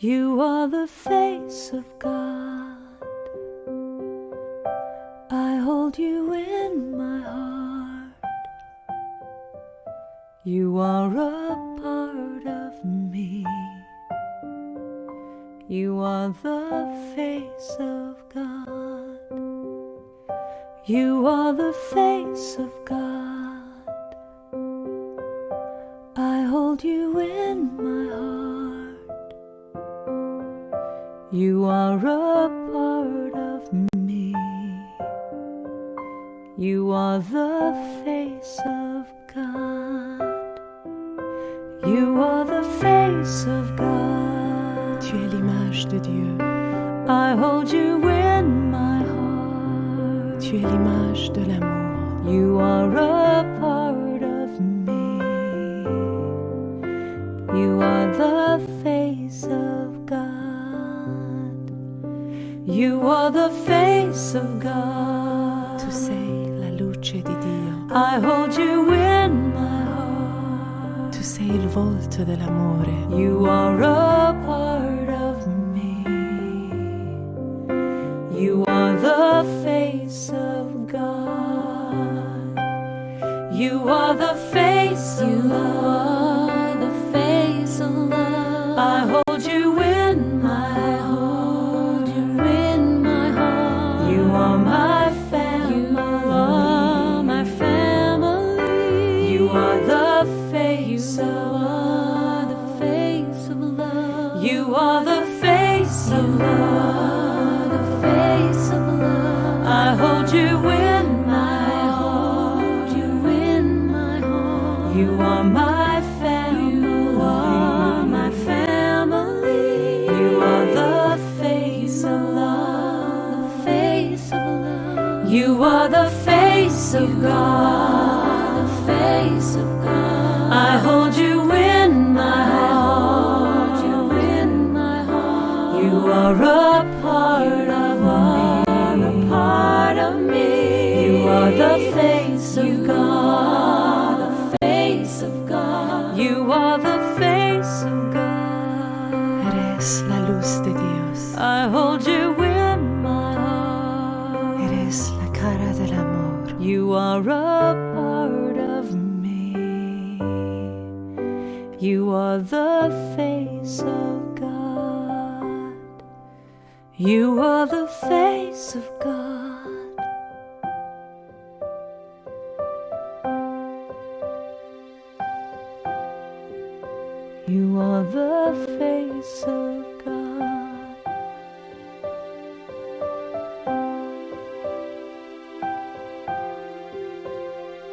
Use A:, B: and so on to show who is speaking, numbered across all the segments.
A: You are the face of God. I hold you in my heart. You are a part of me. You are the face of God. You are the face of God. I hold you in my heart. You are a part of me. You are the face of God. You are the face of God.
B: Tu es l'image de Dieu.
A: I hold you in my heart.
B: Tu es l'image de l'amour.
A: You are a part of me. You are the face of God. You are the face of God.
B: Tu sei la luce di Dio.
A: I hold you in my heart.
B: Tu sei il volto dell'amore.
A: You are a part of me. You are the face of God. You are the face of love. The face of love. I hold you in my heart. You in my heart. You are my family. You are my family. You are the face of love. The face of love. You are the face of love. The face of love. I hold you in my heart. You in my heart. You are my family. You are my family. You are the face of love. The face of love. You are the face of God. The face of God. I hold you in my heart. You in my heart. You are a part of me. A part of me. You are the face of God. The face of God. You are the face of God.
B: Eres la luz de Dios.
A: I hold you in my heart.
B: Eres la cara del amor.
A: You are a part of me. You are the face of God. You are the face of God. You are the face of God.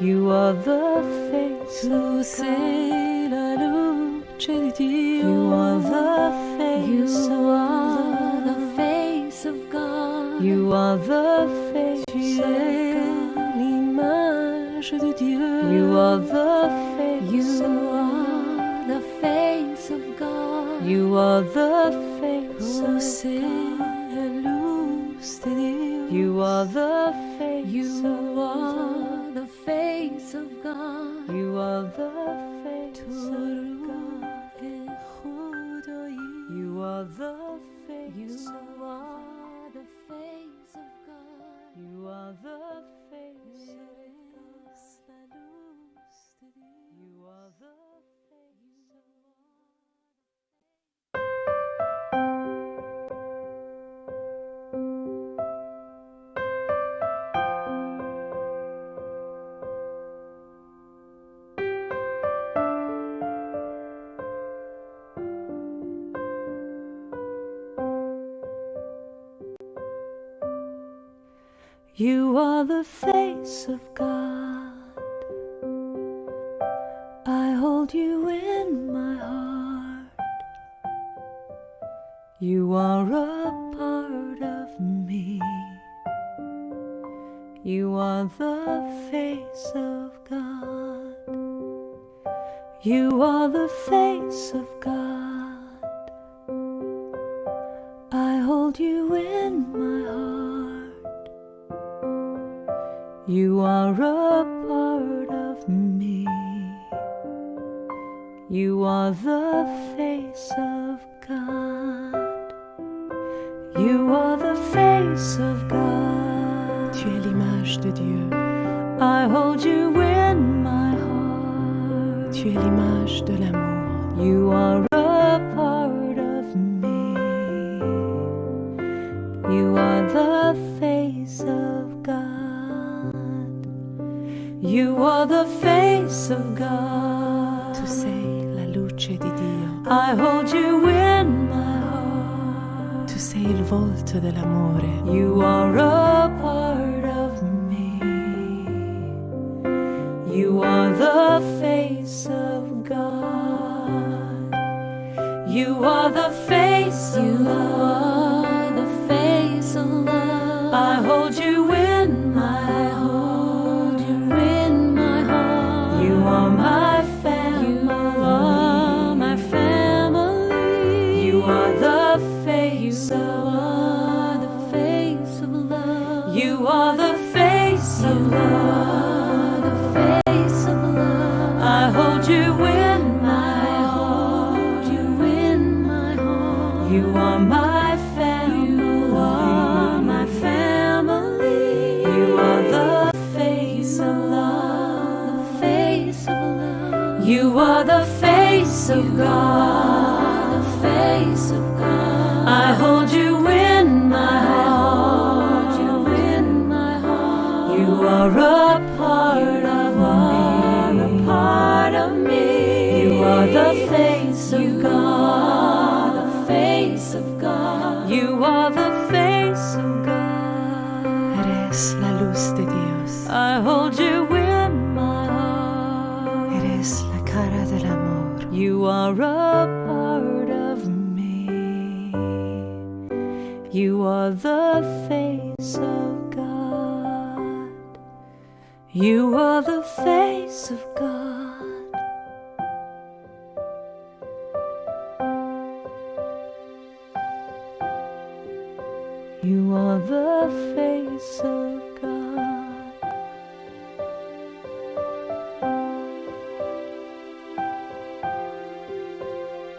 A: You are the face
B: Tu
A: of
B: sei la luce di Dio.
A: You are the face
B: You
A: of
B: are the
A: God.
B: face of God.
A: You are the face
B: Tu
A: of
B: es
A: God.
B: l'image de Dieu.
A: You are the face
B: You
A: of God.
B: are the face of God.
A: You are the face
B: Tu
A: of
B: sei
A: God.
B: la luz de Dios.
A: You are the face
B: You
A: of God.
B: are the face of God.
A: You are the face
B: Tu
A: of God.
B: ruh خدایی.
A: You are the face
B: You
A: of God.
B: are the face of God.
A: You are the face of God.
B: Eres la luz de Dios.
A: You are the face of God. You are the face of God. I hold you in my heart. You are a part of me. You are the face of God. You are the face of God. I hold you in my heart. You are a part of me. You are the face of God. You are the face of God.
B: Tu es l'image de Dieu.
A: I hold you in my heart.
B: Tu es l'image de l'amour.
A: You are a part of me. You are the face of God. You are the face of God.
B: Tu sei la luce di Dio.
A: I hold you in my heart.
B: Tu sei il volto dell'amore.
A: You are a part of me. You are the face of God. You are the face of love. The face of love. I hold you in my heart. You in my heart. You are my family. You are my family. You are the face of love. The face of love. You are the face of love. The face of love. I hold you in my heart. You in my heart. You are my family. You are my family. You are the face of love. The face of love. You are the face of God. The face of God. I hold you in my heart. You in my heart. You are a part of me. A part of me. You are the face of God. The face of God. You are the face of God.
B: Eres la luz de Dios.
A: I hold you in my heart.
B: Eres la cara del amor.
A: You are a part of me. You are the face of God. You are the face of God. You are the face of God.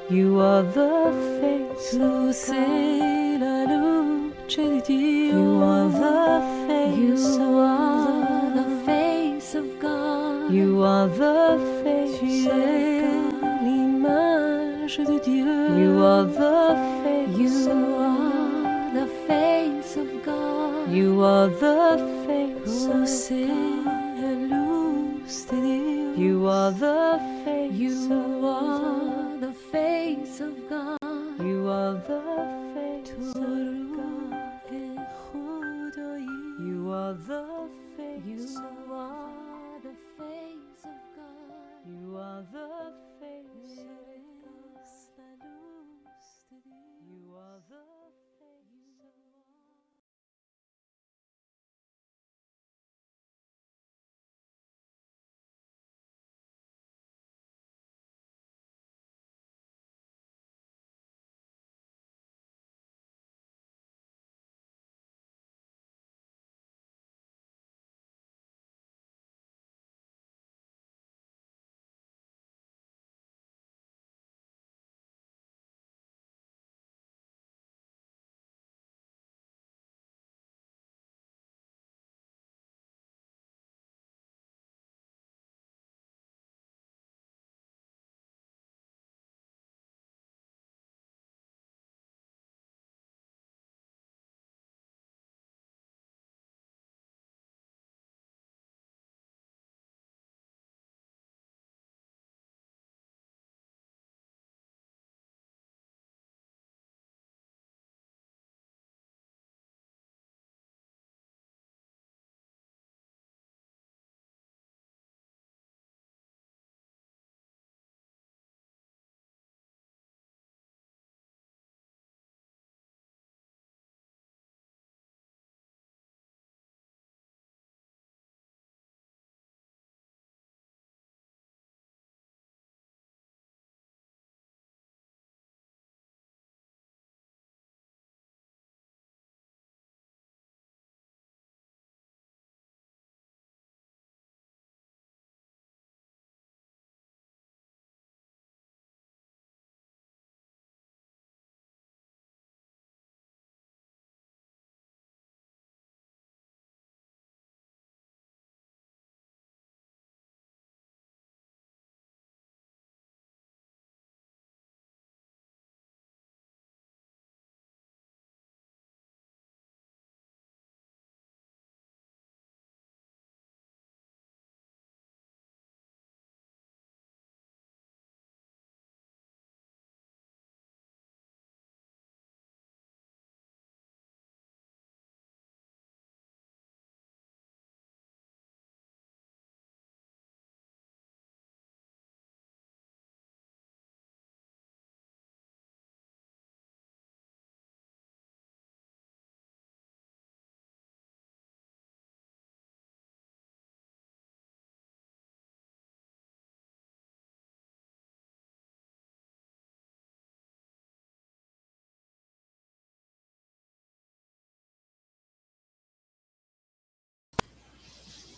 A: You are the face
B: Tu
A: of
B: sei la luce di Dio.
A: You are the face
B: You
A: of
B: are
A: God.
B: the face of God.
A: You are the face
B: Tu
A: of
B: es
A: God.
B: l'image de Dieu.
A: You are the face
B: You
A: of
B: are the face of God.
A: You are the face
B: Tu
A: of
B: sei
A: God.
B: la luz de Dios.
A: You are the face
B: You
A: of God.
B: are the face of God.
A: You are the face
B: Tu
A: of God.
B: روح خدایی.
A: You are the face
B: You
A: of
B: are the face of God.
A: You are the face of
B: Eres la luz de Dios.
A: You are the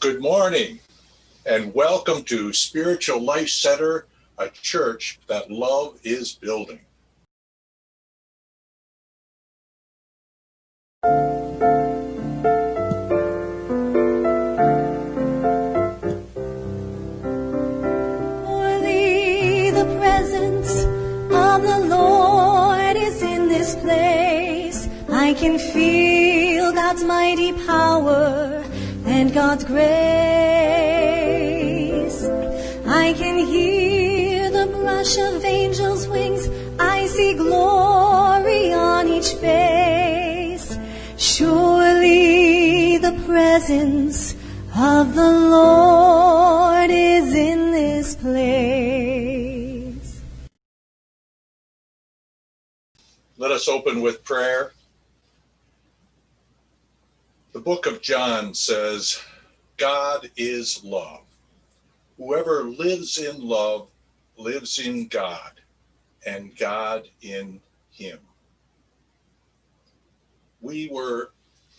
C: Good morning, and welcome to Spiritual Life Center, a church that love is building.
A: Surely the presence of the Lord is in this place. I can feel God's mighty power and God's grace. I can hear the brush of angels' wings. I see glory on each face. Surely the presence of the Lord is in this place.
C: Let us open with prayer. The book of John says, God is love. Whoever lives in love lives in God, and God in him. We were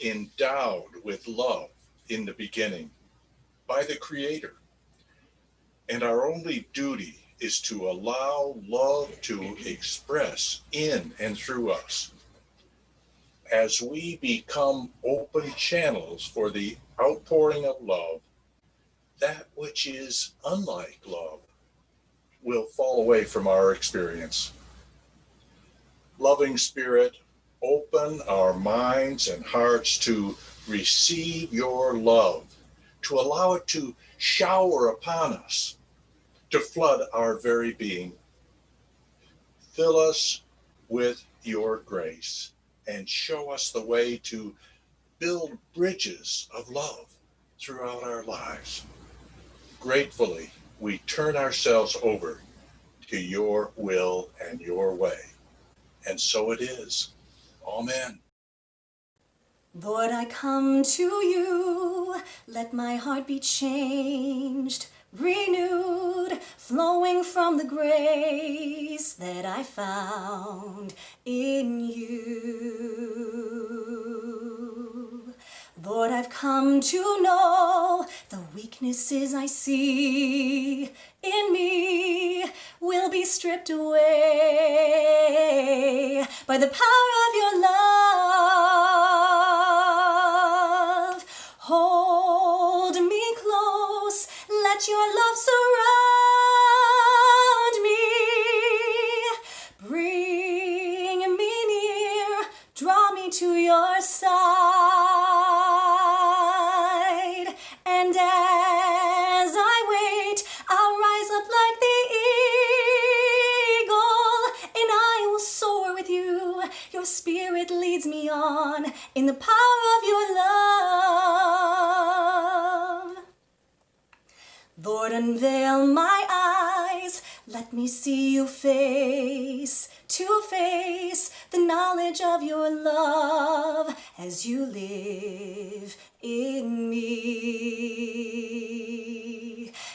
C: endowed with love in the beginning by the Creator, and our only duty is to allow love to express in and through us. As we become open channels for the outpouring of love, that which is unlike love will fall away from our experience. Loving Spirit, open our minds and hearts to receive your love, to allow it to shower upon us, to flood our very being. Fill us with your grace and show us the way to build bridges of love throughout our lives. Gratefully, we turn ourselves over to your will and your way. And so it is. Amen.
A: Lord, I come to you, let my heart be changed, renewed, flowing from the grace that I found in you. Lord, I've come to know the weaknesses I see in me will be stripped away by the power of your love. Hold me close, let your love surround me. Bring me near, draw me to your side. And as I wait, I'll rise up like the eagle, and I will soar with you. Your spirit leads me on in the power of your love. Lord, unveil my eyes, let me see you face to face, the knowledge of your love as you live in me.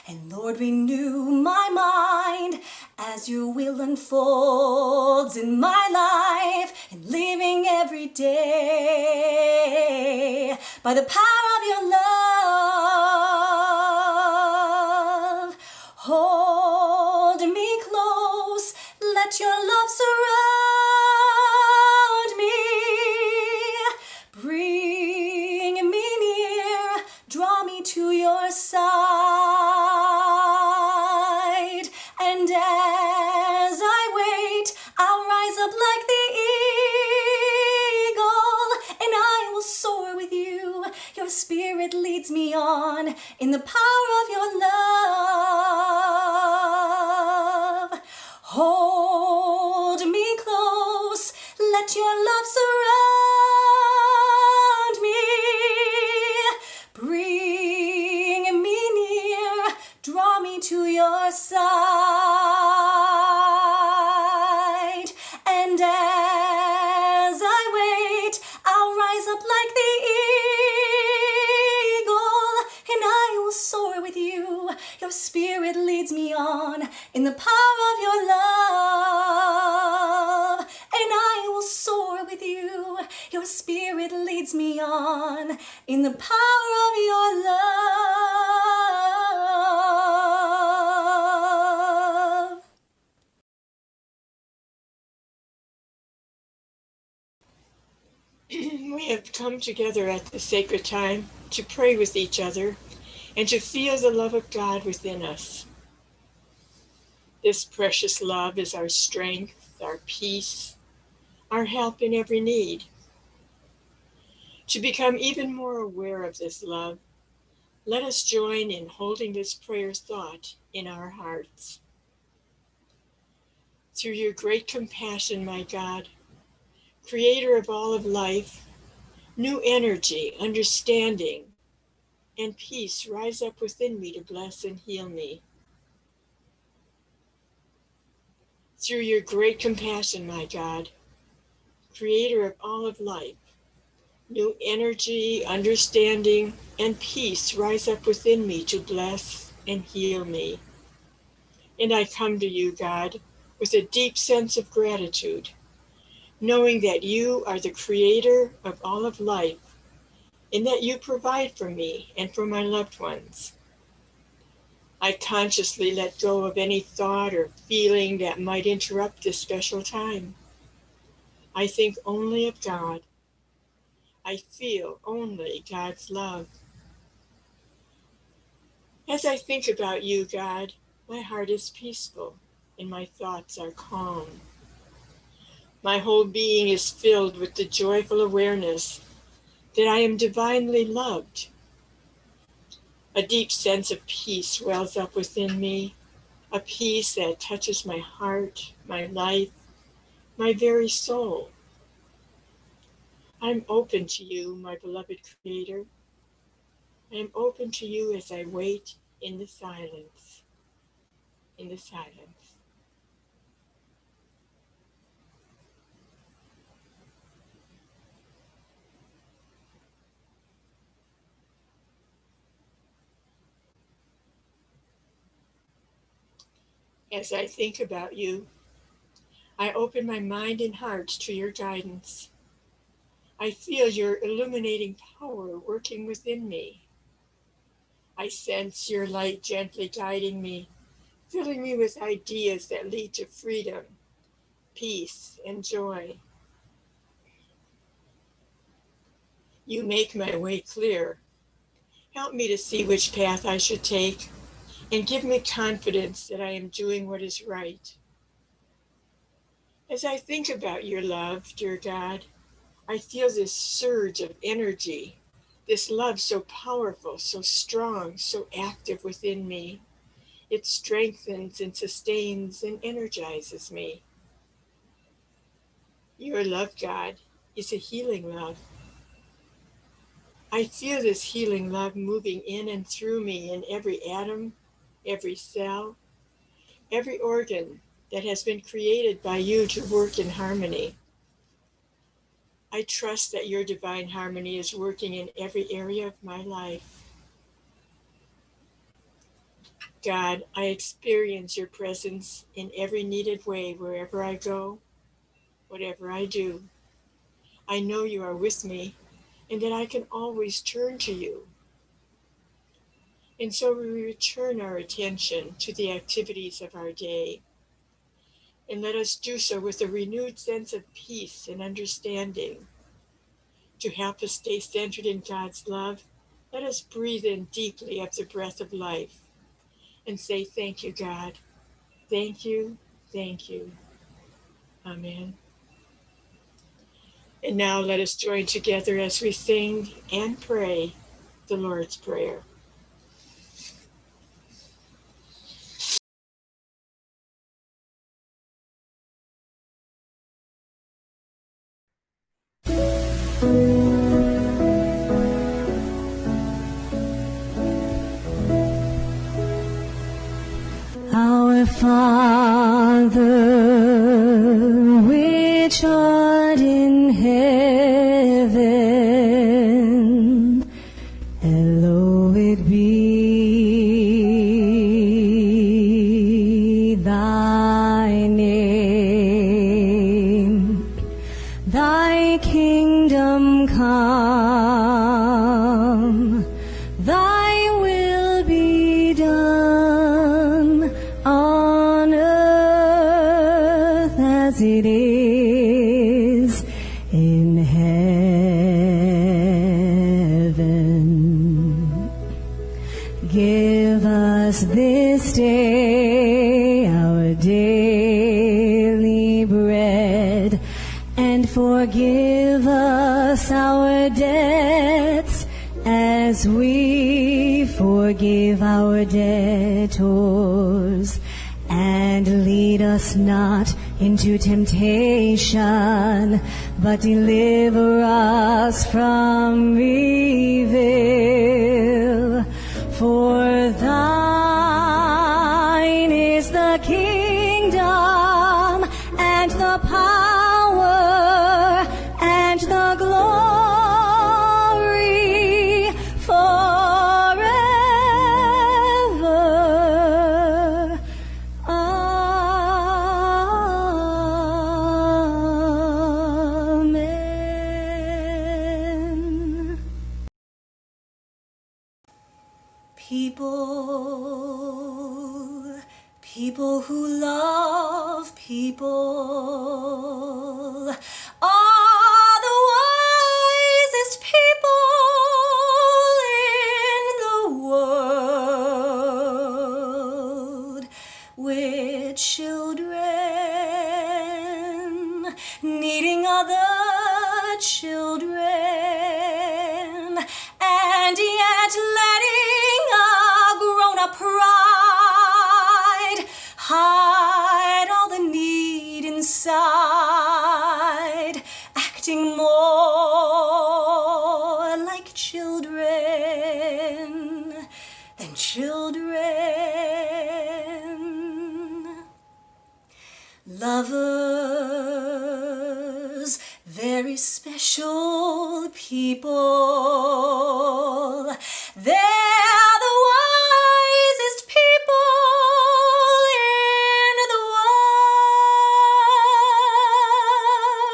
A: And Lord, renew my mind as your will unfolds in my life and living every day by the power of your love. Hold me close, let your love surround me. Bring me near, draw me to your side. And as I wait, I'll rise up like the eagle, and I will soar with you. Your spirit leads me on in the power of your love. Hold me close, let your love surround me. Bring me near, draw me to your side. And as I wait, I'll rise up like the eagle, and I will soar with you. Your spirit leads me on in the power of your love, and I will soar with you. Your spirit leads me on in the power of your love.
D: We have come together at the sacred time to pray with each other and to feel the love of God within us. This precious love is our strength, our peace, our help in every need. To become even more aware of this love, let us join in holding this prayer thought in our hearts. Through your great compassion, my God, creator of all of life, new energy, understanding, and peace rise up within me to bless and heal me. Through your great compassion, my God, creator of all of life, new energy, understanding, and peace rise up within me to bless and heal me. And I come to you, God, with a deep sense of gratitude, knowing that you are the creator of all of life, and that you provide for me and for my loved ones. I consciously let go of any thought or feeling that might interrupt this special time. I think only of God. I feel only God's love. As I think about you, God, my heart is peaceful and my thoughts are calm. My whole being is filled with the joyful awareness that I am divinely loved. A deep sense of peace wells up within me, a peace that touches my heart, my life, my very soul. I'm open to you, my beloved Creator. I am open to you as I wait in the silence. In the silence. As I think about you, I open my mind and heart to your guidance. I feel your illuminating power working within me. I sense your light gently guiding me, filling me with ideas that lead to freedom, peace, and joy. You make my way clear. Help me to see which path I should take, and give me confidence that I am doing what is right. As I think about your love, dear God, I feel this surge of energy, this love so powerful, so strong, so active within me. It strengthens and sustains and energizes me. Your love, God, is a healing love. I feel this healing love moving in and through me in every atom, every cell, every organ that has been created by you to work in harmony. I trust that your divine harmony is working in every area of my life. God, I experience your presence in every needed way wherever I go, whatever I do. I know you are with me and that I can always turn to you. And so we return our attention to the activities of our day. And let us do so with a renewed sense of peace and understanding. To help us stay centered in God's love, let us breathe in deeply of the breath of life and say, thank you, God. Thank you, thank you. Amen. And now let us join together as we sing and pray the Lord's Prayer.
A: Our Father, which art in heaven, hallowed be thy name. Thy kingdom come, thy will be done on earth as it is in heaven. as we forgive our debtors, and lead us not into temptation, but deliver us from evil. For thine is the kingdom, and the power, and the glory, forever. Amen. People who love people are the wisest people in the world. With children needing other children, and yet letting a grown-up pride hide all the need inside, acting more like children than children. Lovers, very special people. They're the wisest people in the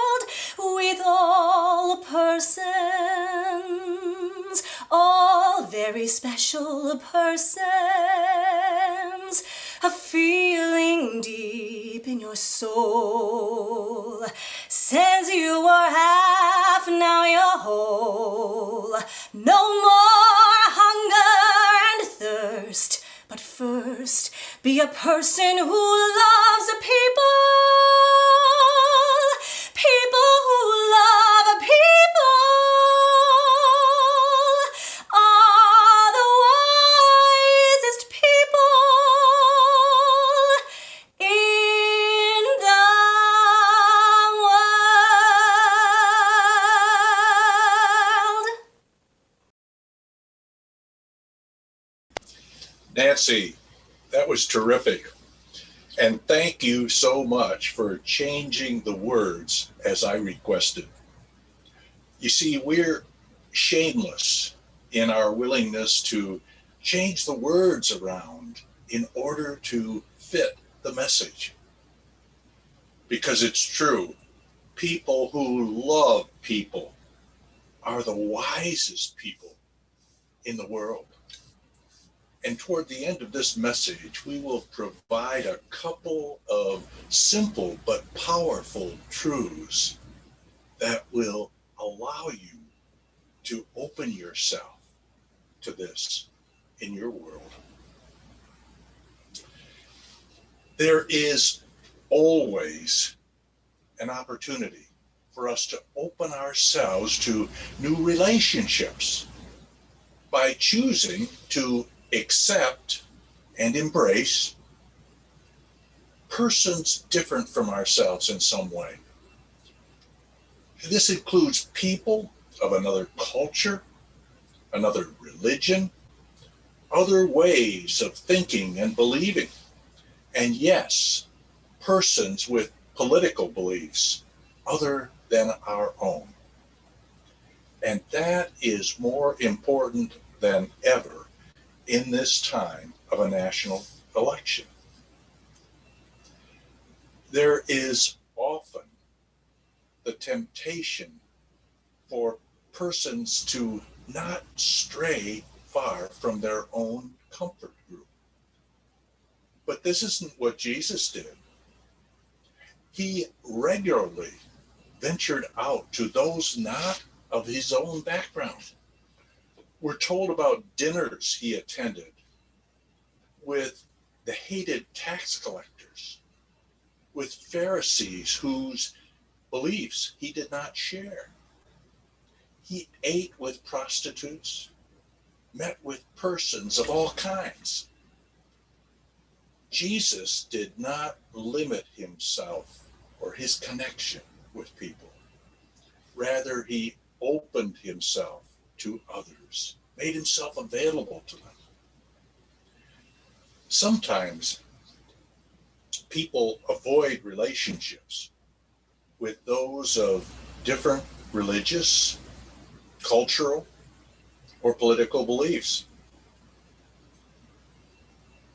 A: world. With all persons, all very special persons, a feeling deep in your soul says you were half, now you're whole. No more hunger and thirst, but first be a person who loves people. People who love people are the wisest people in the world.
C: Nancy, that was terrific. And thank you so much for changing the words as I requested. You see, we're shameless in our willingness to change the words around in order to fit the message. Because it's true, people who love people are the wisest people in the world. And toward the end of this message, we will provide a couple of simple but powerful truths that will allow you to open yourself to this in your world. There is always an opportunity for us to open ourselves to new relationships by choosing to accept and embrace persons different from ourselves in some way. This includes people of another culture, another religion, other ways of thinking and believing, and yes, persons with political beliefs other than our own. And that is more important than ever in this time of a national election. There is often the temptation for persons to not stray far from their own comfort group. But this isn't what Jesus did. He regularly ventured out to those not of his own background. We're told about dinners he attended with the hated tax collectors, with Pharisees whose beliefs he did not share. He ate with prostitutes, met with persons of all kinds. Jesus did not limit himself or his connection with people. Rather, he opened himself to others, made himself available to them. Sometimes people avoid relationships with those of different religious, cultural, or political beliefs.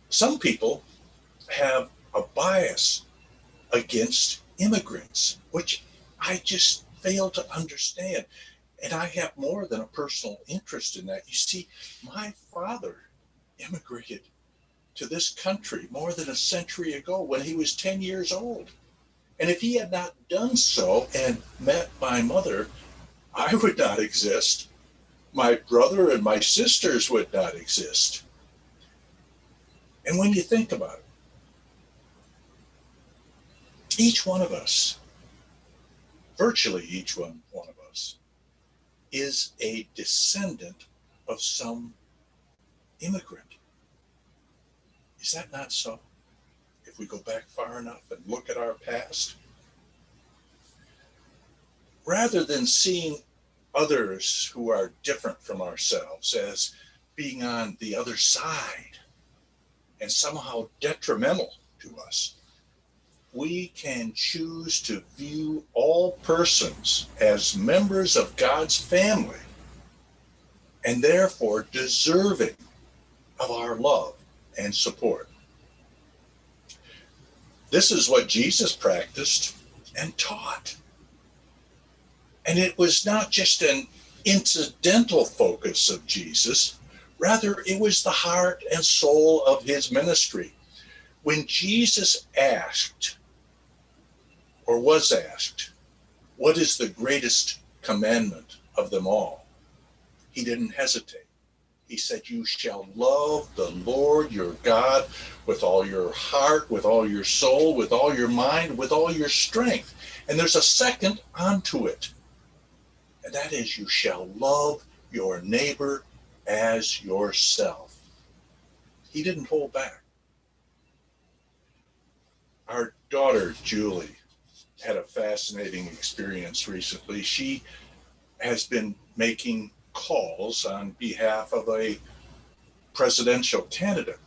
C: Some people have a bias against immigrants, which I just fail to understand. And I have more than a personal interest in that. You see, my father immigrated to this country more than a century ago when he was 10 years old. And if he had not done so and met my mother, I would not exist. My brother and my sisters would not exist. And when you think about it, each one of us, virtually each one of us, is a descendant of some immigrant. Is that not so? If we go back far enough and look at our past, rather than seeing others who are different from ourselves as being on the other side and somehow detrimental to us, we can choose to view all persons as members of God's family and therefore deserving of our love and support. This is what Jesus practiced and taught. And it was not just an incidental focus of Jesus, rather, it was the heart and soul of his ministry. When Jesus asked, or was asked, what is the greatest commandment of them all? He didn't hesitate. He said, you shall love the Lord your God with all your heart, with all your soul, with all your mind, with all your strength. And there's a second onto it. And that is, you shall love your neighbor as yourself. He didn't hold back. Our daughter, Julie, had a fascinating experience recently. She has been making calls on behalf of a presidential candidate.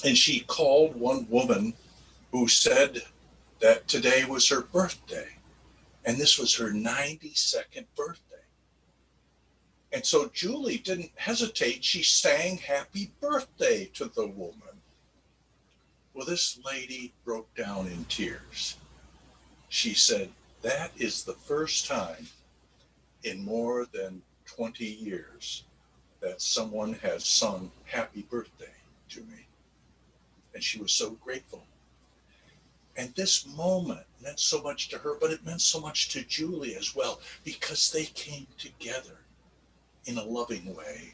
C: And she called one woman who said that today was her birthday. And this was her 92nd birthday. And so Julie didn't hesitate. She sang happy birthday to the woman. Well, this lady broke down in tears. She said, that is the first time in more than 20 years that someone has sung happy birthday to me. And she was so grateful. And this moment meant so much to her, but it meant so much to Julie as well, because they came together in a loving way.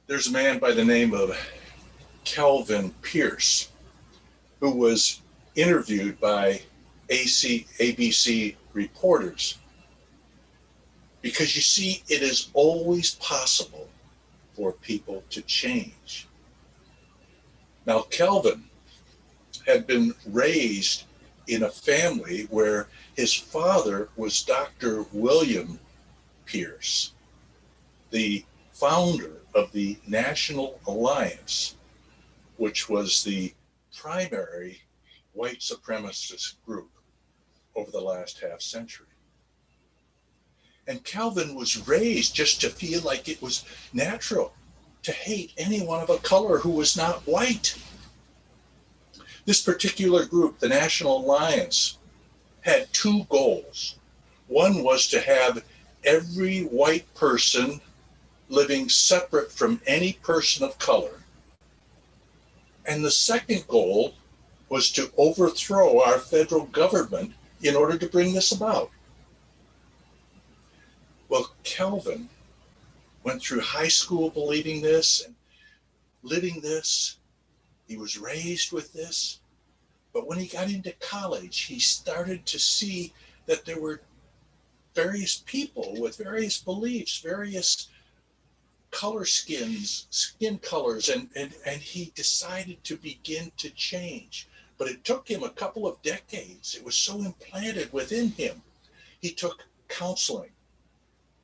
C: There's a man by the name of Calvin Pierce who was interviewed by ABC reporters, because you see, it is always possible for people to change. Now, Calvin had been raised in a family where his father was Dr. William Pierce, the founder of the National Alliance, which was the primary white supremacist group over the last half century. And Calvin was raised just to feel like it was natural to hate anyone of a color who was not white. This particular group, the National Alliance, had two goals. One was to have every white person living separate from any person of color. And the second goal was to overthrow our federal government in order to bring this about. Well, Calvin went through high school believing this and living this. He was raised with this. But when he got into college, he started to see that there were various people with various beliefs, various skin colors, and he decided to begin to change. But it took him a couple of decades. It was so implanted within him. He took counseling.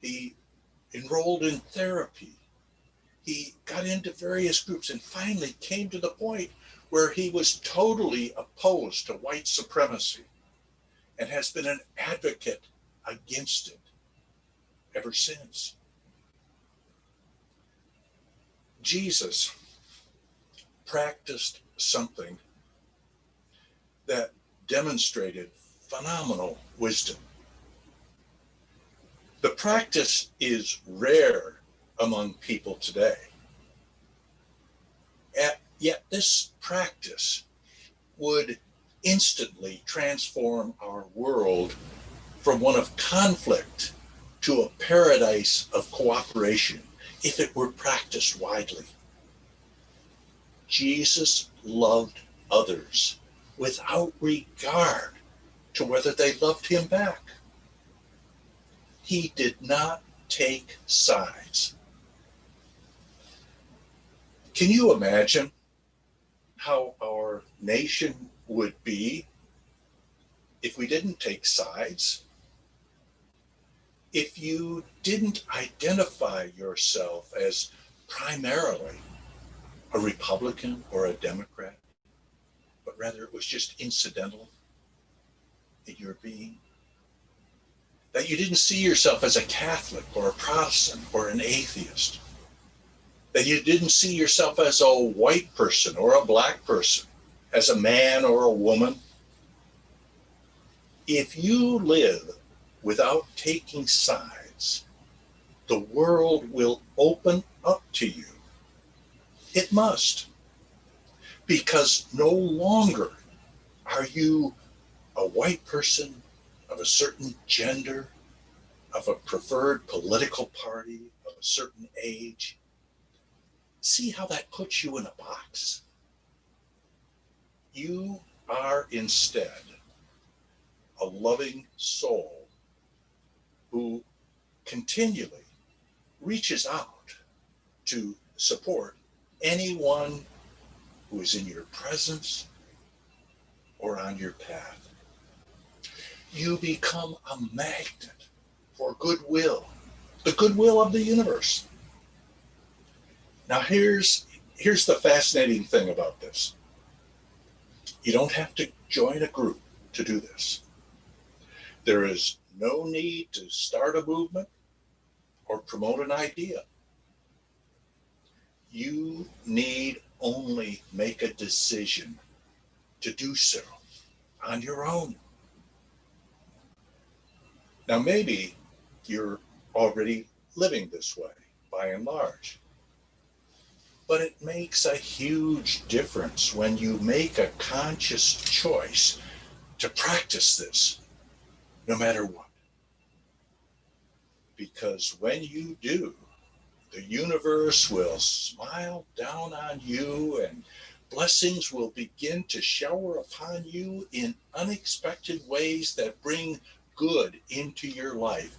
C: He enrolled in therapy. He got into various groups and finally came to the point where he was totally opposed to white supremacy and has been an advocate against it ever since. Jesus practiced something that demonstrated phenomenal wisdom. The practice is rare among people today. Yet this practice would instantly transform our world from one of conflict to a paradise of cooperation if it were practiced widely. Jesus loved others without regard to whether they loved him back. He did not take sides. Can you imagine how our nation would be if we didn't take sides? If you didn't identify yourself as primarily a Republican or a Democrat, but rather it was just incidental in your being? That you didn't see yourself as a Catholic or a Protestant or an atheist? That you didn't see yourself as a white person or a black person, as a man or a woman? If you live without taking sides, the world will open up to you. It must. Because no longer are you a white person of a certain gender, of a preferred political party, of a certain age. See how that puts you in a box? You are instead a loving soul who continually reaches out to support anyone who is in your presence or on your path. You become a magnet for goodwill, the goodwill of the universe. Now here's the fascinating thing about this. You don't have to join a group to do this. There is no need to start a movement or promote an idea. You need only make a decision to do so on your own. Now maybe you're already living this way by and large. But it makes a huge difference when you make a conscious choice to practice this, no matter what. Because when you do, the universe will smile down on you and blessings will begin to shower upon you in unexpected ways that bring good into your life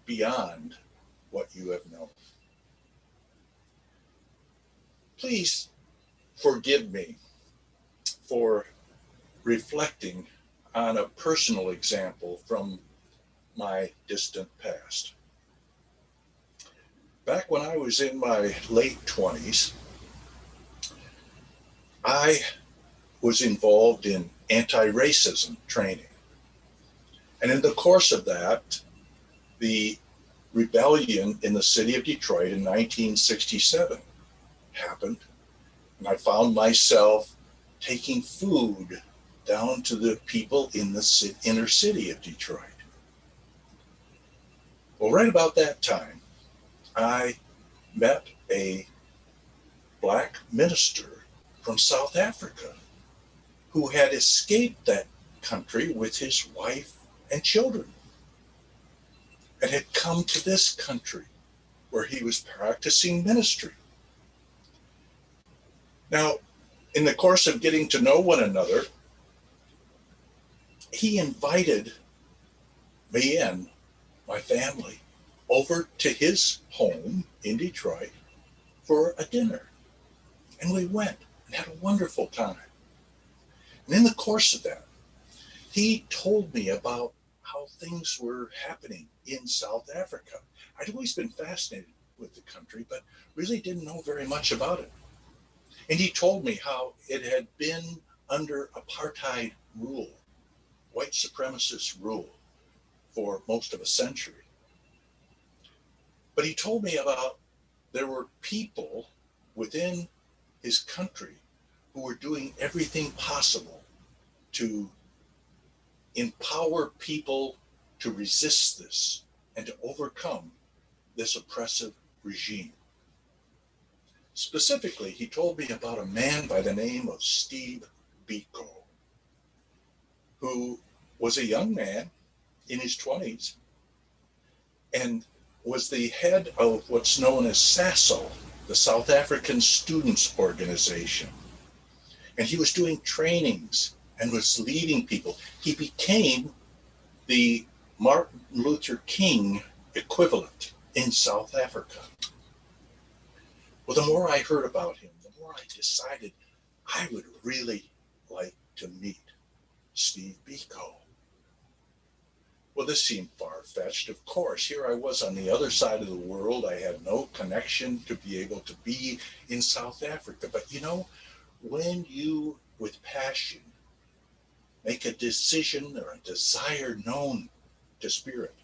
C: beyond what you have known. Please forgive me for reflecting on a personal example from my distant past. Back when I was in my late 20s, I was involved in anti-racism training. And in the course of that, the rebellion in the city of Detroit in 1967 happened, and I found myself taking food down to the people in the inner city of Detroit. Well, right about that time, I met a black minister from South Africa who had escaped that country with his wife and children and had come to this country where he was practicing ministry. Now, in the course of getting to know one another, he invited me and my family over to his home in Detroit for a dinner. And we went and had a wonderful time. And in the course of that, he told me about how things were happening in South Africa. I'd always been fascinated with the country, but really didn't know very much about it. And he told me how it had been under apartheid rule, white supremacist rule, for most of a century. But he told me about there were people within his country who were doing everything possible to empower people to resist this and to overcome this oppressive regime. Specifically, he told me about a man by the name of Steve Biko, who was a young man in his 20s and was the head of what's known as SASO, the South African Students Organization. And he was doing trainings and was leading people. He became the Martin Luther King equivalent in South Africa. Well, the more I heard about him, the more I decided I would really like to meet Steve Biko. Well, this seemed far-fetched, of course. Here I was on the other side of the world. I had no connection to be able to be in South Africa. But you know, when you, with passion, make a decision or a desire known to Spirit,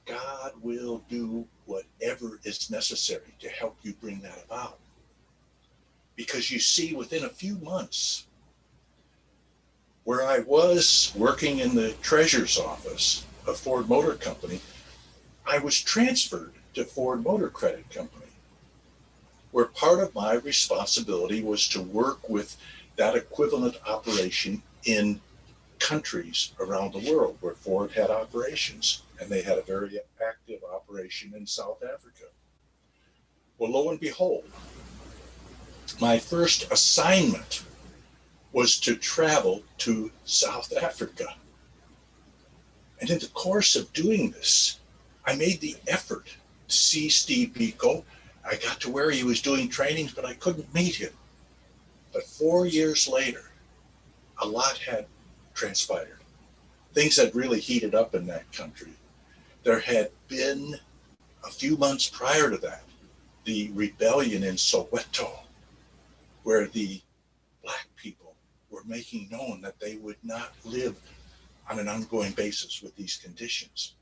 C: God will do whatever is necessary to help you bring that about. Because you see, within a few months, where I was working in the treasurer's office of Ford Motor Company, I was transferred to Ford Motor Credit Company, where part of my responsibility was to work with that equivalent operation in countries around the world where Ford had operations, and they had a very active operation in South Africa. Well, lo and behold, my first assignment was to travel to South Africa. And in the course of doing this, I made the effort to see Steve Biko. I got to where he was doing trainings, but I couldn't meet him. But 4 years later, a lot had transpired. Things had really heated up in that country. There had been, a few months prior to that, the rebellion in Soweto, where the Black people were making known that they would not live on an ongoing basis with these conditions.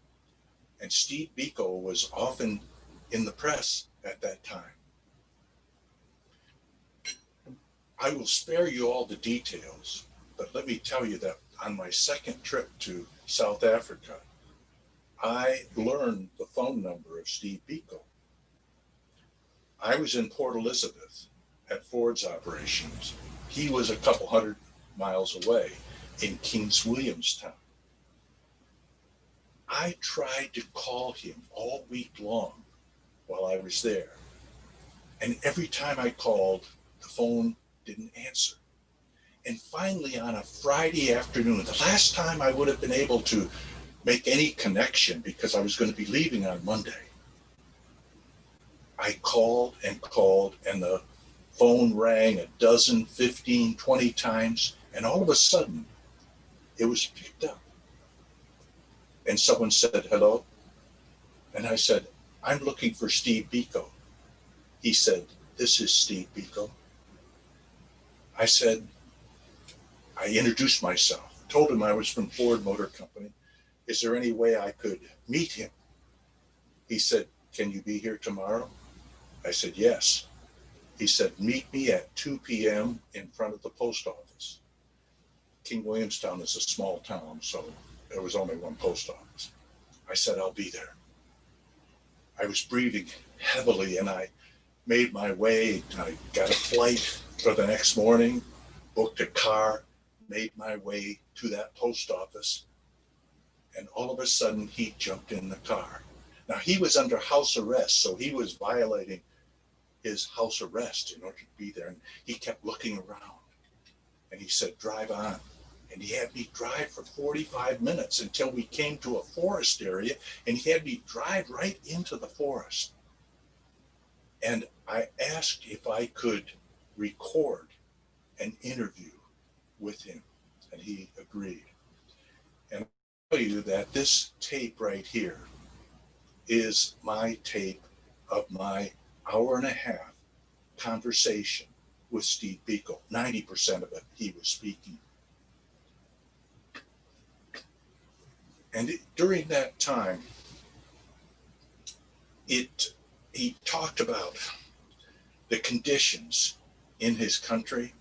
C: And Steve Biko was often in the press at that time. I will spare you all the details, but let me tell you that on my second trip to South Africa, I learned the phone number of Steve Biko. I was in Port Elizabeth at Ford's operations. He was a couple hundred miles away in Kings Williamstown. I tried to call him all week long while I was there. And every time I called, the phone didn't answer. And finally, on a Friday afternoon, the last time I would have been able to make any connection because I was going to be leaving on Monday, I called, and the phone rang a dozen, 15, 20 times, and all of a sudden, it was picked up. And someone said, hello? And I said, I'm looking for Steve Biko. He said, this is Steve Biko. I said, I introduced myself, told him I was from Ford Motor Company. Is there any way I could meet him? He said, can you be here tomorrow? I said, yes. He said, meet me at 2 p.m. in front of the post office. King Williamstown is a small town, so there was only one post office. I said, I'll be there. I was breathing heavily, and I made my way. I got a flight for the next morning, booked a car, made my way to that post office, and all of a sudden he jumped in the car. Now he was under house arrest, so he was violating his house arrest in order to be there, and he kept looking around, and he said, drive on. And he had me drive for 45 minutes until we came to a forest area, and he had me drive right into the forest. And I asked if I could record an interview with him, and he agreed. And I'll tell you that this tape right here is my tape of my hour and a half conversation with Steve Biko. 90% of it, he was speaking. And during that time, he talked about the conditions in his country,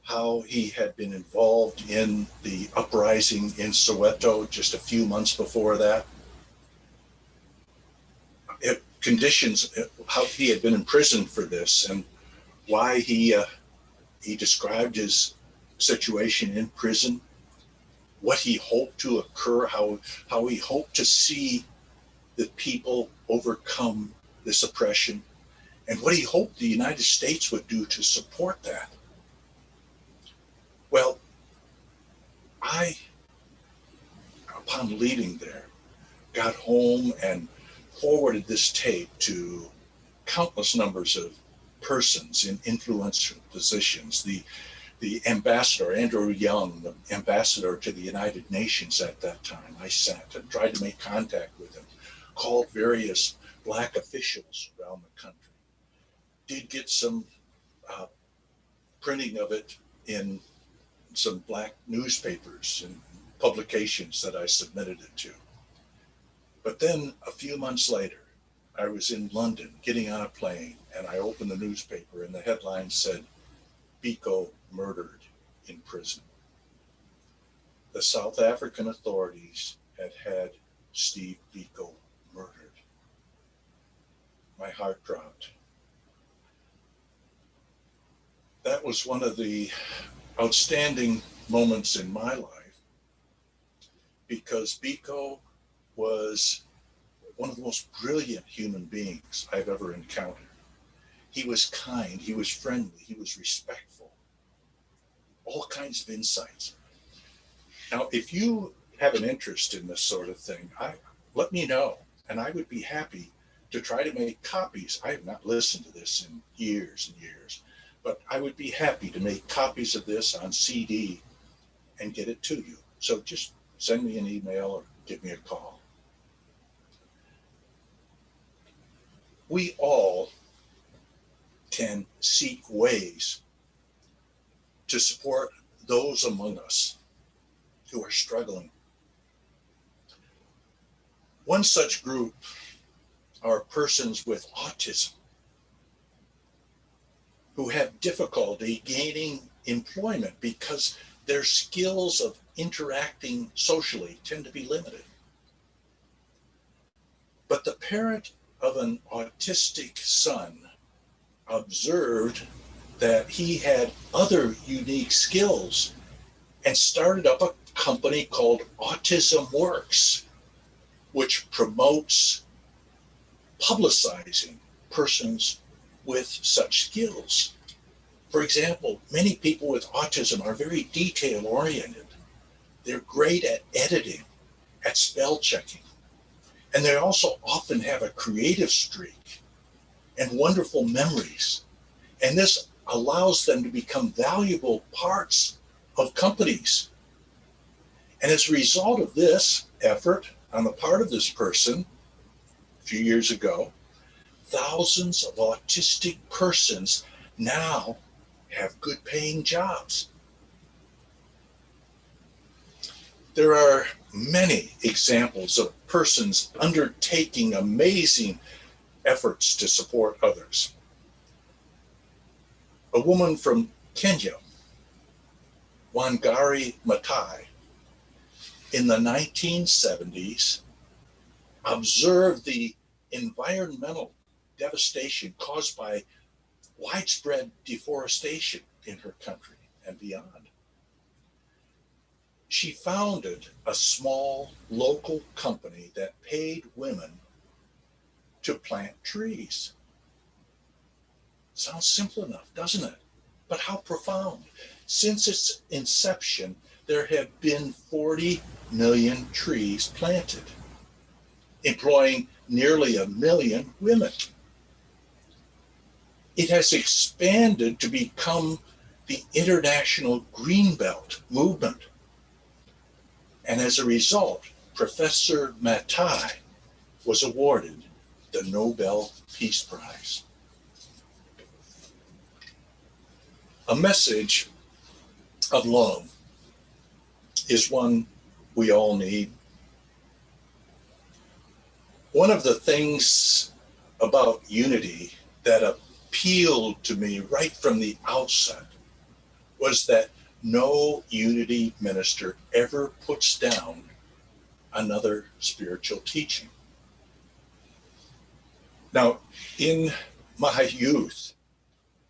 C: how he had been involved in the uprising in Soweto just a few months before that. Conditions, how he had been imprisoned for this, and why he described his situation in prison, what he hoped to occur, how he hoped to see the people overcome this oppression, and what he hoped the United States would do to support that. Well, I, upon leaving there, got home and forwarded this tape to countless numbers of persons in influential positions. The ambassador, Andrew Young, the ambassador to the United Nations at that time, I sent and tried to make contact with him, called various Black officials around the country, did get some printing of it in some Black newspapers and publications that I submitted it to. But then a few months later, I was in London getting on a plane, and I opened the newspaper, and the headline said, Biko murdered in prison. The South African authorities had Steve Biko murdered. My heart dropped. That was one of the outstanding moments in my life, because Biko was one of the most brilliant human beings I've ever encountered. He was kind, he was friendly, he was respectful, all kinds of insights. Now, if you have an interest in this sort of thing, let me know, and I would be happy to try to make copies. I have not listened to this in years and years, but I would be happy to make copies of this on CD and get it to you. So just send me an email or give me a call. We all can seek ways to support those among us who are struggling. One such group are persons with autism who have difficulty gaining employment because their skills of interacting socially tend to be limited. But the parent of an autistic son observed that he had other unique skills and started up a company called Autism Works, which promotes publicizing persons with such skills. For example, many people with autism are very detail oriented. They're great at editing, at spell checking, and they also often have a creative streak and wonderful memories. And this allows them to become valuable parts of companies. And as a result of this effort on the part of this person, a few years ago, thousands of autistic persons now have good paying jobs. There are many examples of persons undertaking amazing efforts to support others. A woman from Kenya, Wangari Maathai, in the 1970s, observed the environmental devastation caused by widespread deforestation in her country and beyond. She founded a small local company that paid women to plant trees. Sounds simple enough, doesn't it? But how profound. Since its inception, there have been 40 million trees planted, employing nearly 1 million women. It has expanded to become the International Greenbelt movement. And as a result, Professor Matai was awarded the Nobel Peace Prize. A message of love is one we all need. One of the things about unity that appealed to me right from the outset was that no unity minister ever puts down another spiritual teaching. Now, in my youth,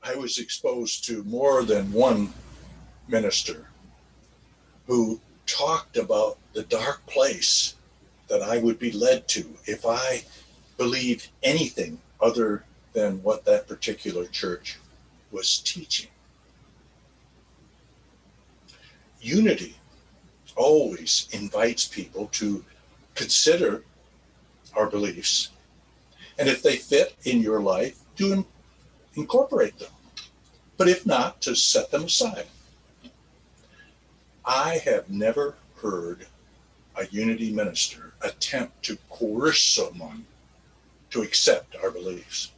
C: I was exposed to more than one minister who talked about the dark place that I would be led to if I believed anything other than what that particular church was teaching. Unity always invites people to consider our beliefs, and if they fit in your life, to incorporate them. But if not, to set them aside. I have never heard a unity minister attempt to coerce someone to accept our beliefs.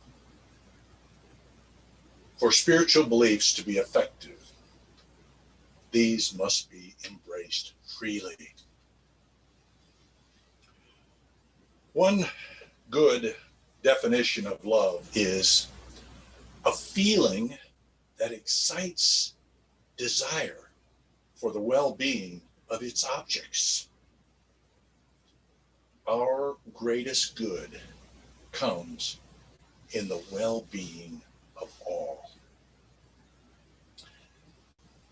C: For spiritual beliefs to be effective, these must be embraced freely. One good definition of love is a feeling that excites desire for the well-being of its objects. Our greatest good comes in the well-being of all.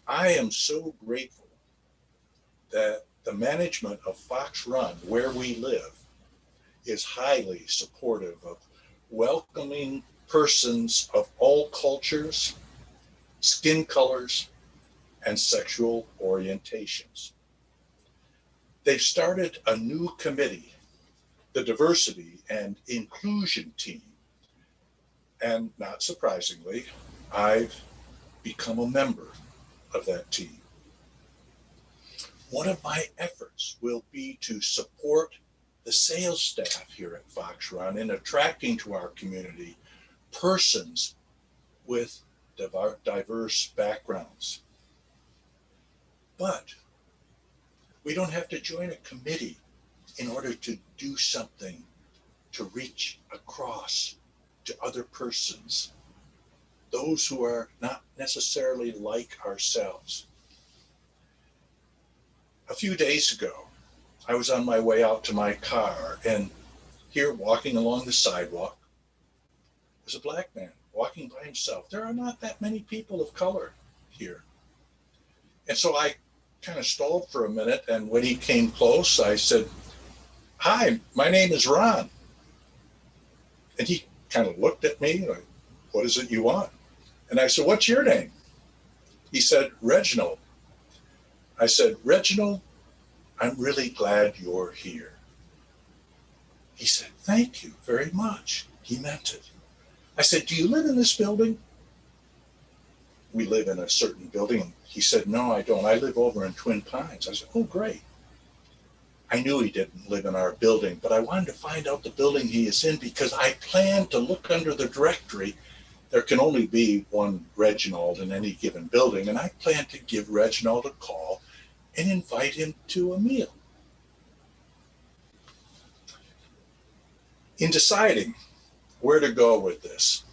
C: I am so grateful that the management of Fox Run, where we live, is highly supportive of welcoming persons of all cultures, skin colors, and sexual orientations. They've started a new committee, the Diversity and Inclusion Team. And not surprisingly, I've become a member of that team. One of my efforts will be to support the sales staff here at Fox Run in attracting to our community persons with diverse backgrounds. But we don't have to join a committee in order to do something to reach across to other persons, those who are not necessarily like ourselves. A few days ago, I was on my way out to my car, and here walking along the sidewalk was a black man walking by himself. There are not that many people of color here. And so I kind of stalled for a minute, and when he came close, I said, "Hi, my name is Ron." And he kind of looked at me like, "What is it you want?" And I said, "What's your name?" He said, "Reginald." I said, "Reginald, I'm really glad you're here." He said, "Thank you very much." He meant it. I said, "Do you live in this building?" "We live in a certain building." He said, "No, I don't. I live over in Twin Pines." I said, "Oh, great." I knew he didn't live in our building, but I wanted to find out the building he is in because I planned to look under the directory. There can only be one Reginald in any given building, and I planned to give Reginald a call and invite him to a meal. In deciding where to go with this,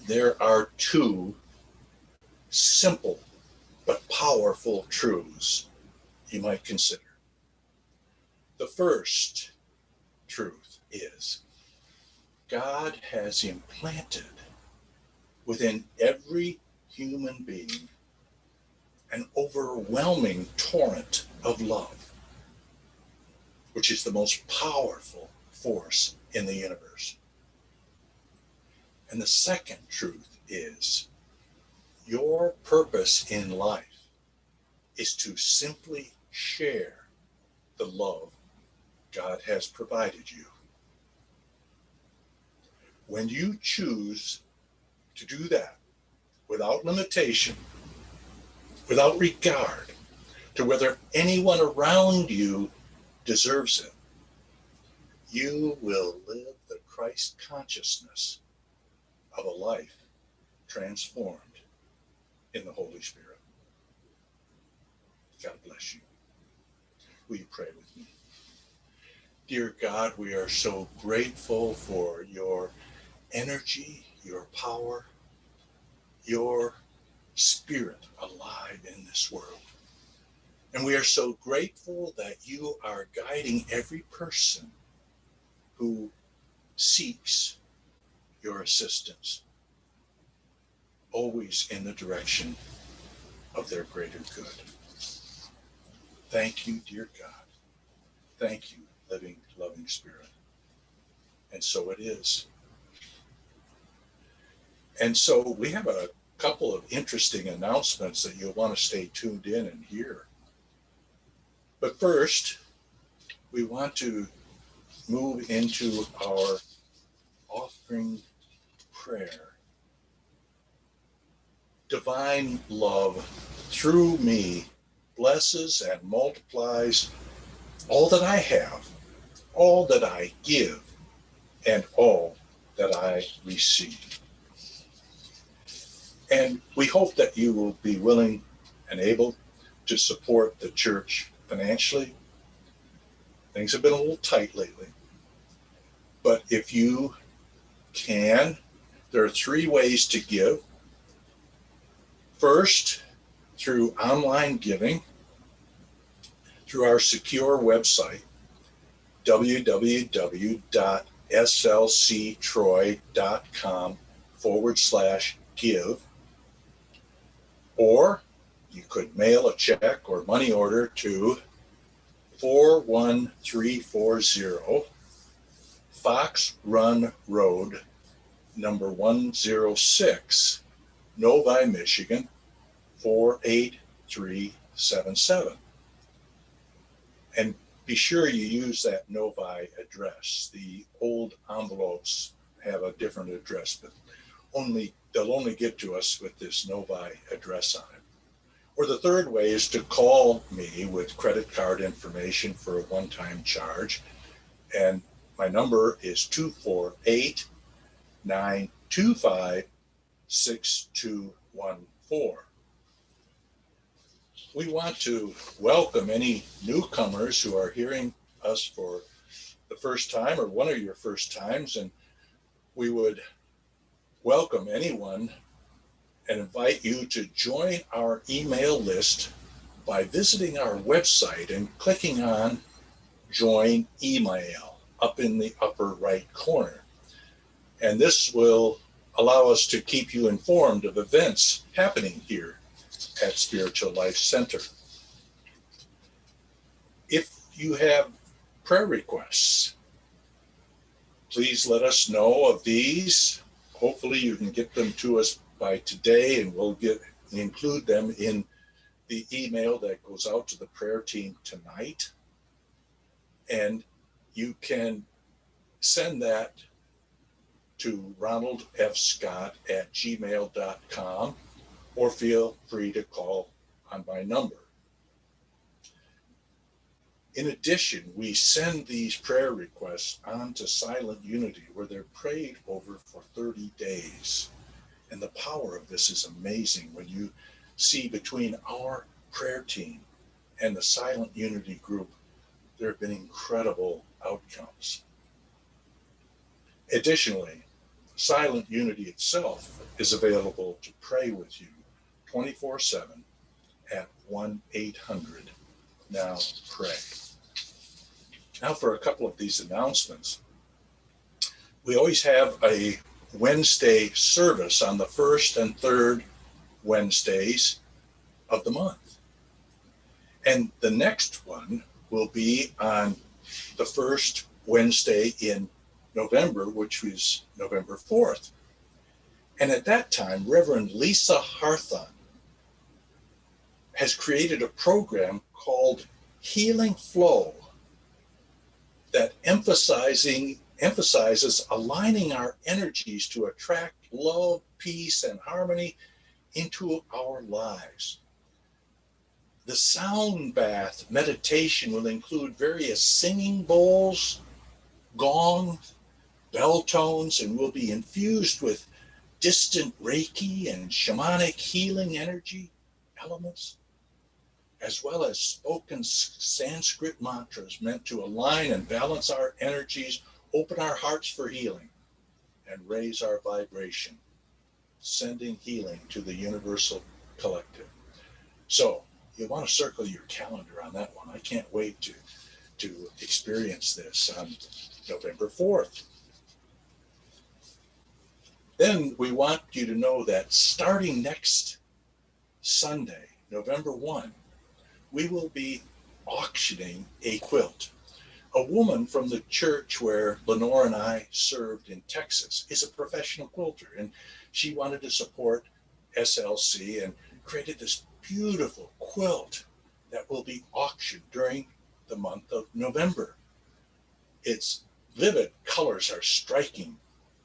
C: there are two simple but powerful truths you might consider. The first truth is God has implanted within every human being an overwhelming torrent of love, which is the most powerful force in the universe. And the second truth is your purpose in life is to simply share the love God has provided you. When you choose to do that without limitation, without regard to whether anyone around you deserves it, you will live the Christ consciousness of a life transformed in the Holy Spirit. God bless you. Will you pray with me? Dear God, we are so grateful for your energy, your power, your spirit alive in this world. And we are so grateful that you are guiding every person who seeks your assistance, always in the direction of their greater good. Thank you, dear God. Thank you, living, loving Spirit. And so it is. And so we have a couple of interesting announcements that you'll want to stay tuned in and hear. But first, we want to move into our offering prayer. Divine love through me blesses and multiplies all that I have, all that I give, and all that I receive. And we hope that you will be willing and able to support the church financially. Things have been a little tight lately. But if you can, there are 3 ways to give. First, through online giving, through our secure website, www.slctroy.com/give, or you could mail a check or money order to 41340 Fox Run Road, number 106, Novi, Michigan, 48377. And be sure you use that Novi address. The old envelopes have a different address, but they'll only get to us with this Novi address on it. Or the third way is to call me with credit card information for a one-time charge. And my number is 248-925-6214. We want to welcome any newcomers who are hearing us for the first time or one of your first times, and we would welcome anyone and invite you to join our email list by visiting our website and clicking on Join Email up in the upper right corner. And this will allow us to keep you informed of events happening here at Spiritual Life Center. If you have prayer requests, please let us know of these. Hopefully you can get them to us by today, and we'll include them in the email that goes out to the prayer team tonight. And you can send that to ronaldfscott@gmail.com, or feel free to call on my number. In addition, we send these prayer requests on to Silent Unity, where they're prayed over for 30 days. And the power of this is amazing when you see between our prayer team and the Silent Unity group, there have been incredible outcomes. Additionally, Silent Unity itself is available to pray with you 24/7 at 1-800-NOW-PRAY. Now for a couple of these announcements. We always have a Wednesday service on the first and third Wednesdays of the month. And the next one will be on the first Wednesday in November, which is November 4th. And at that time, Reverend Lisa Harthon has created a program called Healing Flow that emphasizes aligning our energies to attract love, peace, and harmony into our lives. The sound bath meditation will include various singing bowls, gongs, bell tones, and will be infused with distant Reiki and shamanic healing energy elements, as well as spoken Sanskrit mantras meant to align and balance our energies, open our hearts for healing, and raise our vibration, sending healing to the universal collective. So you want to circle your calendar on that one. I can't wait to experience this on November 4th. Then we want you to know that starting next Sunday, November 1, we will be auctioning a quilt. A woman from the church where Lenore and I served in Texas is a professional quilter, and she wanted to support SLC and created this beautiful quilt that will be auctioned during the month of November. Its vivid colors are striking.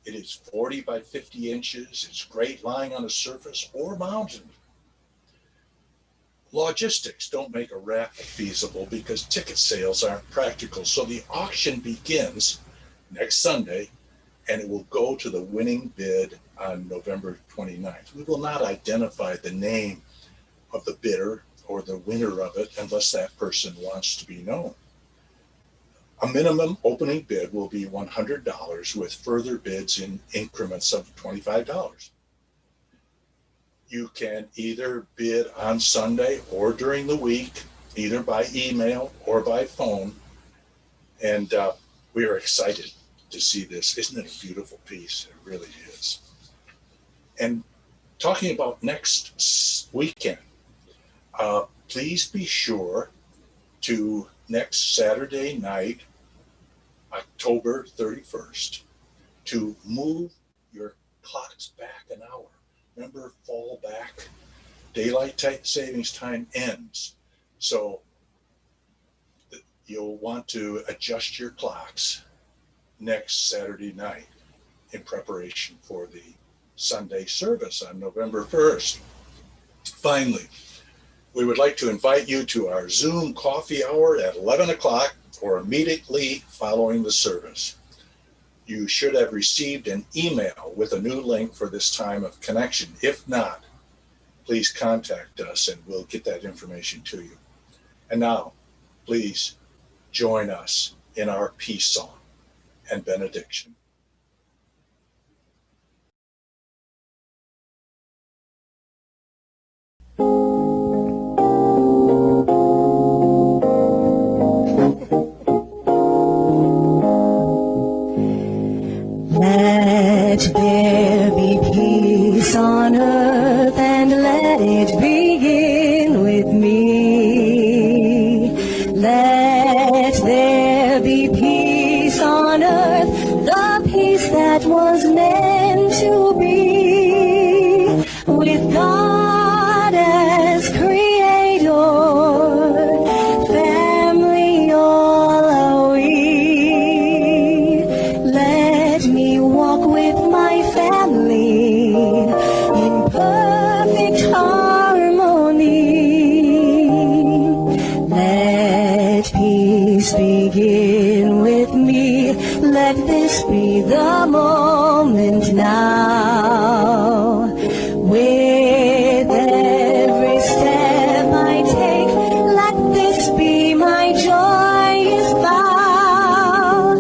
C: It is 40 by 50 inches. It's great lying on a surface or mounted. Logistics don't make a raffle feasible because ticket sales aren't practical. So the auction begins next Sunday, and it will go to the winning bid on November 29th. We will not identify the name of the bidder or the winner of it unless that person wants to be known. A minimum opening bid will be $100 with further bids in increments of $25. You can either bid on Sunday or during the week, either by email or by phone. And we are excited to see this. Isn't it a beautiful piece? It really is. And talking about next weekend, please be sure to next Saturday night, October 31st, to move your clocks back an hour. Remember, fall back. Daylight savings time ends. So you'll want to adjust your clocks next Saturday night in preparation for the Sunday service on November 1st. Finally, we would like to invite you to our Zoom coffee hour at 11 o'clock or immediately following the service. You should have received an email with a new link for this time of connection. If not, please contact us and we'll get that information to you. And now, please join us in our peace song and benediction.
A: Let there be peace on earth, and let it begin with me. Let there be peace on earth, the peace that was meant to be, with God as creator, family all are we. Let me walk with my family in perfect harmony. Let peace begin with me. Let this be the moment now. With every step I take, let this be my joyous vow,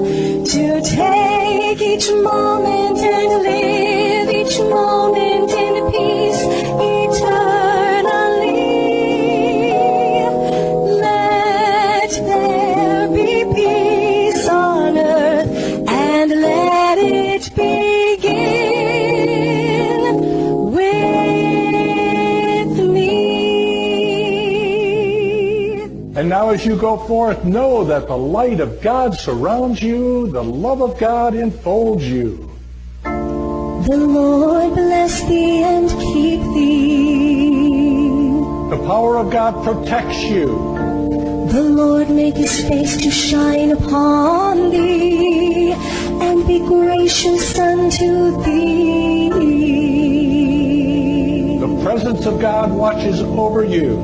A: to take each moment and live each moment in peace eternally. Let there be peace on earth, and let it begin with me.
E: And now as you go forth, know that the light of God surrounds you, the love of God enfolds you.
F: The Lord bless thee and keep thee.
E: The power of God protects you.
F: The Lord make his face to shine upon thee, and be gracious unto thee.
E: The presence of God watches over you.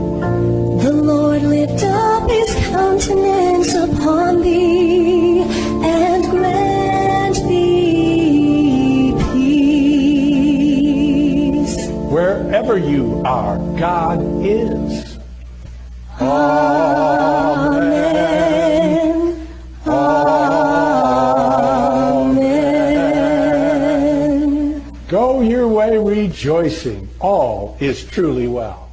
F: The Lord lift up his countenance upon thee, and grant thee peace.
E: Wherever you are, God is.
F: Amen. Amen.
E: Go your way rejoicing. All is truly well.